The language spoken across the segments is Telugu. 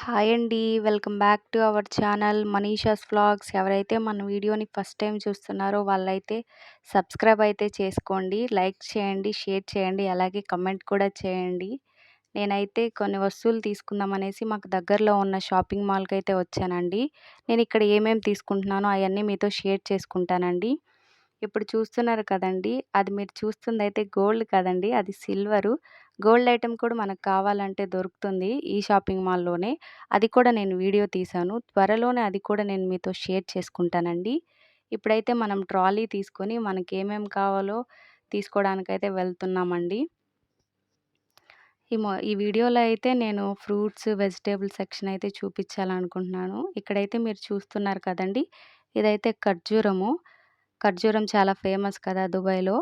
హాయ్ అండి. Welcome back to our channel Manisha's vlogs. ఎవరైతే మన వీడియోని ఫస్ట్ టైమ్ చూస్తున్నారో వాళ్ళైతే సబ్స్క్రైబ్ అయితే చేసుకోండి. లైక్ చేయండి, షేర్ చేయండి, అలాగే కమెంట్ కూడా చేయండి. నేనైతే కొన్ని వస్తువులు తీసుకుందామనేసి మాకు దగ్గరలో ఉన్న షాపింగ్ మాల్‌కైతే వచ్చానండి. నేనిక్కడ ఏమేమి తీసుకుంటున్నానో అయన్నీ మీతో షేర్ చేసుకుంటానండి. ఇప్పుడు చూస్తున్నారు కదండీ! అది మీరు చూస్తుందయితే గోల్డ్ కాదండి. అది సిల్వరు. గోల్డ్ ఐటెమ్ కూడా మనకు కావాలంటే దొరుకుతుంది ఈ షాపింగ్ మాల్‌లోనే. అది కూడా నేను వీడియో తీశాను. త్వరలోనే అది కూడా నేను మీతో షేర్ చేసుకుంటానండి. ఇప్పుడైతే మనం ట్రాలీ తీసుకొని మనకేమేం కావాలో తీసుకోవడానికైతే వెళ్తున్నామండి. ఈ వీడియోలో అయితే నేను ఫ్రూట్స్, వెజిటబుల్ సెక్షన్ అయితే చూపించాలనుకుంటున్నాను. ఇక్కడైతే మీరు చూస్తున్నారు కదండీ! ఇదైతే ఖర్జూరము. ఖర్జూరం చాలా ఫేమస్ కదా దుబాయ్‌లో.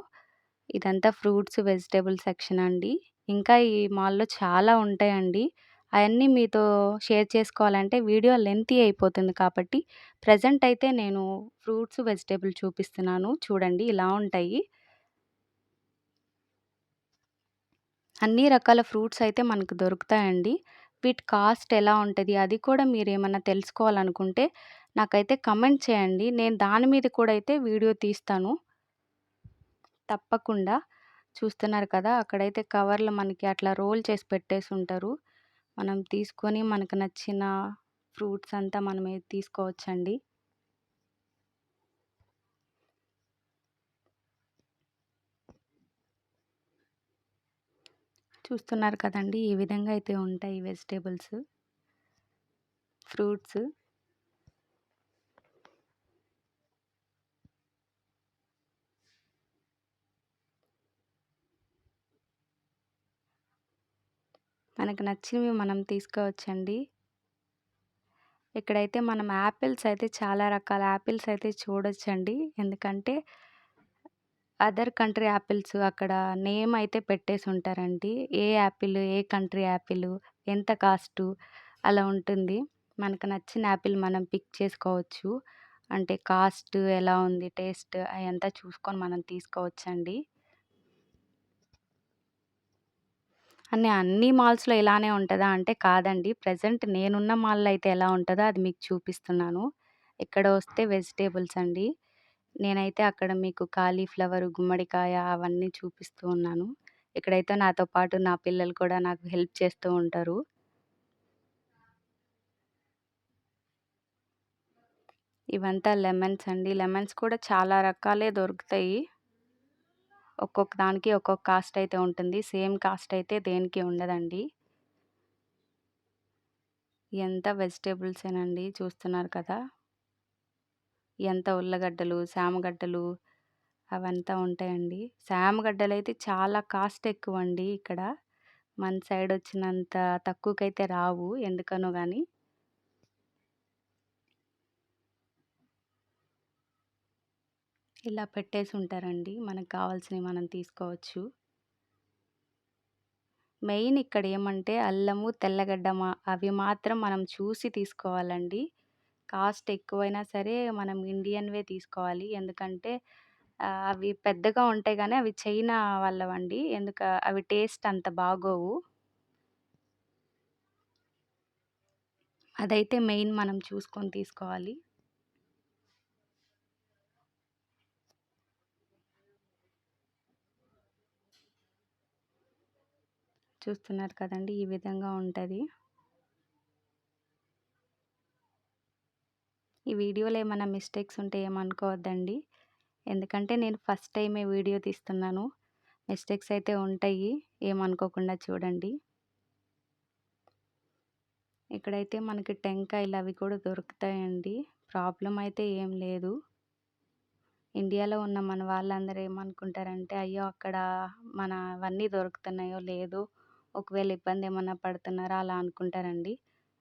ఇదంతా ఫ్రూట్స్, వెజిటబుల్ సెక్షన్ అండి. ఇంకా ఈ మాల్‌లో చాలా ఉంటాయండి. అయన్నీ మీతో షేర్ చేసుకోవాలంటే వీడియో లెంతీ అయిపోతుంది కాబట్టి ప్రెజెంట్ అయితే నేను ఫ్రూట్స్, వెజిటబుల్ చూపిస్తున్నాను. చూడండి ఇలా ఉంటాయి. అన్ని రకాల ఫ్రూట్స్ అయితే మనకు దొరుకుతాయండి. వీటి కాస్ట్ ఎలా ఉంటది? అది కూడా మీరేమన్నా తెలుసుకోవాలనుకుంటే నాకైతే కమెంట్ చేయండి. నేను దాని మీద కూడా అయితే వీడియో తీస్తాను. తప్పకుండా. చూస్తున్నారు కదా! అక్కడైతే కవర్‌లో మనకి అట్లా రోల్ చేసి పెట్టేసుంటారు. మనం తీసుకొని మనకు నచ్చిన ఫ్రూట్స్ అంతా మనమే తీసుకోవచ్చండి. చూస్తున్నారు కదండీ! ఈ విధంగా అయితే ఉంటాయి వెజిటబుల్స్, ఫ్రూట్స్. మనకు నచ్చినవి మనం తీసుకోవచ్చండి. ఇక్కడైతే మనం యాపిల్స్ అయితే చాలా రకాల యాపిల్స్ అయితే చూడొచ్చండి. ఎందుకంటే అదర్ కంట్రీ యాపిల్స్ అక్కడ నేమ్ అయితే పెట్టేసుంటారండి. ఏ యాపిల్, ఏ కంట్రీ యాపిల్, ఎంత కాస్టు అలా ఉంటుంది. మనకు నచ్చిన యాపిల్ మనం పిక్ చేసుకోవచ్చు. అంటే కాస్ట్ ఎలా ఉంది, టేస్ట్ అయంతా చూసుకొని మనం తీసుకోవచ్చండి. అన్ని మాల్స్‌లో ఇలానే ఉంటదా అంటే కాదండి. ప్రెజెంట్ నేనున్న మాల్‌లో అయితే ఎలా ఉంటదో అది మీకు చూపిస్తున్నాను. ఇక్కడ వస్తే వెజిటబుల్స్ అండి. నేనైతే అక్కడ మీకు కాలీఫ్లవర్, గుమ్మడికాయ అవన్నీ చూపిస్తూ ఉన్నాను. ఇక్కడైతే నాతో పాటు నా పిల్లలు కూడా నాకు హెల్ప్ చేస్తూ ఉంటారు. ఇవంతా లెమన్స్ అండి. లెమన్స్ కూడా చాలా రకాలే దొరుకుతాయి. ఒక్కొక్క దానికి ఒక్కొక్క కాస్ట్ అయితే ఉంటుంది. సేమ్ కాస్ట్ అయితే దేనికి ఉండదండి. ఇయంతా వెజిటబుల్సేనండి చూస్తున్నారు కదా! ఇయంతా ఉల్లగడ్డలు, శామగడ్డలు అవంతా ఉంటాయండి. శామగడ్డలైతే చాలా కాస్ట్ ఎక్కువండి ఇక్కడ. మన సైడొచ్చినంత తక్కువకైతే రావు ఎందుకనో గాని. ఇలా పెట్టేసుంటారండి. మనకు కావాల్సినవి మనం తీసుకోవచ్చు. మెయిన్ ఇక్కడేమంటే అల్లము, తెల్లగడ్డ అవి మాత్రం మనం చూసి తీసుకోవాలండి. కాస్ట్ ఎక్కువైనా సరే మనం ఇండియన్‌వే తీసుకోవాలి. ఎందుకంటే అవి పెద్దగా ఉంటాయి గానీ అవి చైనా వాళ్ళవండి. అవి టేస్ట్ అంత బాగోవు. అదైతే మెయిన్ మనం చూసుకొని తీసుకోవాలి. చూస్తున్నారు కదండీ! ఈ విధంగా ఉంటది. ఈ వీడియోలో ఏమన్నా మిస్టేక్స్ ఉంటే ఏమనుకోవద్దండి. ఎందుకంటే నేను ఫస్ట్ టైమే వీడియో తీస్తున్నాను. మిస్టేక్స్ అయితే ఉంటాయి. ఏమనుకోకుండా చూడండి. ఇక్కడైతే మనకి టెంకాయలు అవి కూడా దొరుకుతాయండి. ప్రాబ్లమ్ అయితే ఏం లేదు. ఇండియాలో ఉన్న మన వాళ్ళందరూ ఏమనుకుంటారంటే, అయ్యో! అక్కడ మనవన్నీ దొరుకుతున్నాయో లేదో, ఒకవేళ ఇబ్బందేమన్నా పడుతున్నారా అలా అనుకుంటారండి.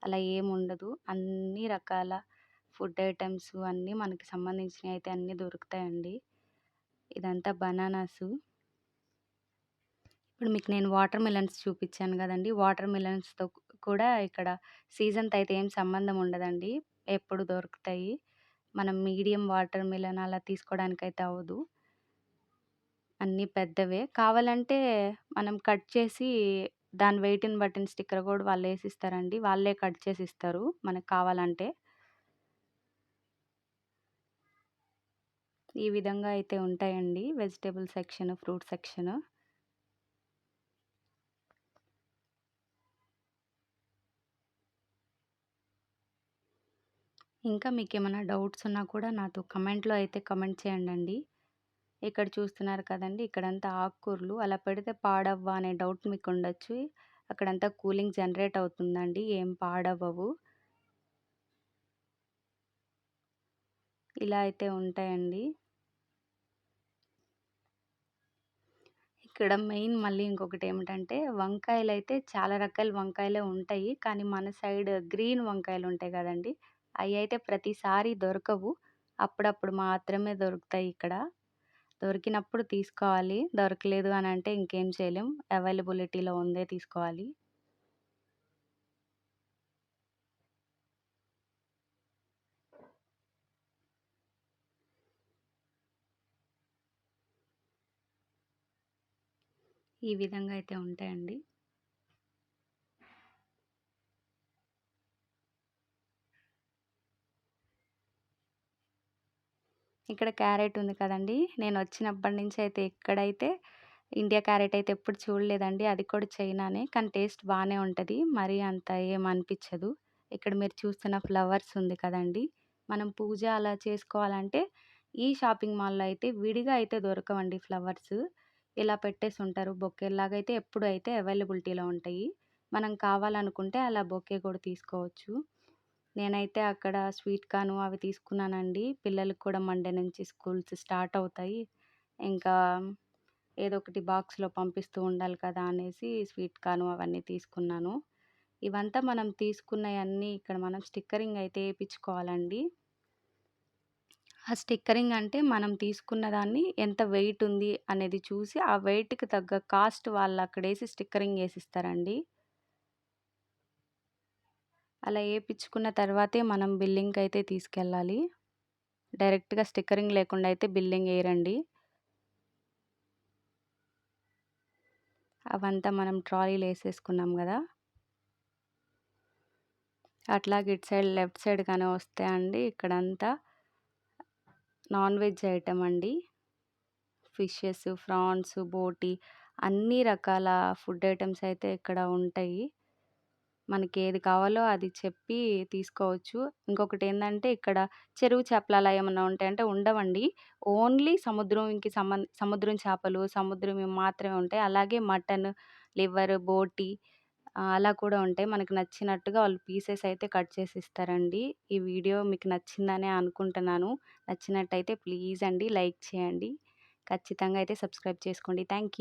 అలా ఏముండదు. అన్ని రకాల ఫుడ్ ఐటెమ్స్ అన్నీ మనకి సంబంధించినయి అయితే అన్నీ దొరుకుతాయండి. ఇదంతా బనానాసు. ఇప్పుడు మీకు నేను వాటర్ మిలన్స్ చూపిచ్చాను గదండీ! వాటర్ మిలన్స్‌తో కూడా ఇక్కడ సీజన్‌తో అయితే ఏం సంబంధం ఉండదండి. ఎప్పుడు దొరుకుతాయి. మనం మీడియం వాటర్ మిలన్ అలా తీసుకోవడానికైతే అవ్వదు. అన్నీ పెద్దవే. కావాలంటే మనం కట్ చేసి దాని వెయిట్‌ని బట్టిన స్టిక్కర్ గూడా వాళ్ళేసిస్తారండి. వాళ్ళే కట్ చేసి ఇస్తారు మనకు కావాలంటే. ఈ విధంగా అయితే ఉంటాయండి వెజిటబుల్ సెక్షన్, ఫ్రూట్ సెక్షన్. ఇంకా మీకేమైనా డౌట్స్ ఉన్నా కూడా నాతో కమెంట్‌లో అయితే కమెంట్ చేయండండి. ఇక్కడ చూస్తున్నారు కదండీ! ఇక్కడంతా ఆకుకూరలు. అలా పెడితే పాడవ్వా అనే డౌట్ మీకుండొచ్చు. అక్కడంతా కూలింగ్ జనరేట్ అవుతుందండి. ఏం పాడవ్వవు. ఇలా అయితే ఉంటాయండి. ఇక్కడ మెయిన్ మళ్ళీ ఇంకొకటేమిటంటే వంకాయలైతే చాలా రకాల వంకాయలే ఉంటాయి. కానీ మన సైడ్ గ్రీన్ వంకాయలుంటాయి గదండీ! అయ్యయితే ప్రతిసారి దొరకవు. అప్పుడప్పుడు మాత్రమే దొరుకుతాయి ఇక్కడ. దొరికినప్పుడు తీసుకోవాలి. దొరకలేదు అనంటే ఇంకేం చేయలేం. అవైలబిలిటీలో ఉందే తీసుకోవాలి. ఈ విధంగా అయితే ఉంటాయండి. ఇక్కడ క్యారెట్ ఉంది కదండీ! నేనొచ్చినప్పటి నుంచి అయితే ఎక్కడైతే ఇండియా క్యారెట్ అయితే ఎప్పుడు చూడలేదండి. అది కూడా చైనానే. కానీ టేస్ట్ బానే ఉంటది. మరీ అంత ఏమనిపిచ్చదు. ఇక్కడ మీరు చూస్తున్న ఫ్లవర్స్ ఉంది కదండీ! మనం పూజ అలా చేసుకోవాలంటే ఈ షాపింగ్ మాల్‌లో అయితే విడిగా అయితే దొరకవండి ఫ్లవర్స్. ఇలా పెట్టేసుంటారు. బొకేలాగైతే ఎప్పుడు అయితే అవైలబిలిటీలో ఉంటాయి. మనం కావాలనుకుంటే అలా బొకే కూడా తీసుకోవచ్చు. నేనైతే అక్కడ స్వీట్ కార్న్ అవి తీసుకున్నానండి. పిల్లలకి కూడా మండే నుంచి స్కూల్స్ స్టార్ట్ అవుతాయి. ఇంకా ఏదో ఒకటి బాక్స్‌లో పంపిస్తూ ఉండాలి కదా! అనేసి స్వీట్ కార్న్ అవన్నీ తీసుకున్నాను. ఇవంతా మనం తీసుకున్నయన్నీ ఇక్కడ మనం స్టిక్కరింగ్ అయితే ఏపిచ్చుకోవాలండి. ఆ స్టిక్కరింగ్ అంటే మనం తీసుకున్న దాన్ని ఎంత వెయిట్ ఉంది అనేది చూసి, ఆ వెయిట్‌కి తగ్గ కాస్ట్ వాళ్ళక్కడేసి స్టిక్కరింగ్ ఏసిస్తారండి. అలా ఏపిచ్చుకున్న తర్వాతే మనం బిల్లింగ్‌కయితే తీసుకెళ్ళాలి. డైరెక్ట్‌గా స్టిక్కరింగ్ లేకుండా అయితే బిల్లింగ్ ఎయరండి. అవంతా మనం ట్రాలీలో ఏసేసుకున్నాం గదా! అట్లాగే ఇటు సైడ్ లెఫ్ట్ సైడ్ గాని వస్తే అండి ఇక్కడంతా నాన్ వెజ్ ఐటెమ్ అండి. ఫిషెస్, ఫ్రాన్స్, బోటీ అన్ని రకాల ఫుడ్ ఐటెమ్స్ అయితే ఇక్కడ ఉంటాయి. మనకేది కావాలో అది చెప్పి తీసుకోవచ్చు. ఇంకొకటేందంటే ఇక్కడ చెరువు చేపలు అలా ఏమన్నా ఉంటాయంటే ఉండవండి. ఓన్లీ సముద్రం చేపలు, సముద్రంవి మాత్రమే ఉంటాయి. అలాగే మటన్, లివర్, బోటీ అలా కూడా ఉంటాయి. మనకు నచ్చినట్టుగా వాళ్ళు పీసెస్ అయితే కట్ చేసి ఇస్తారండి. ఈ వీడియో మీకు నచ్చిందనే అనుకుంటున్నాను. నచ్చినట్టయితే ప్లీజ్ అండి లైక్ చేయండి. ఖచ్చితంగా అయితే సబ్స్క్రైబ్ చేసుకోండి. Thank you.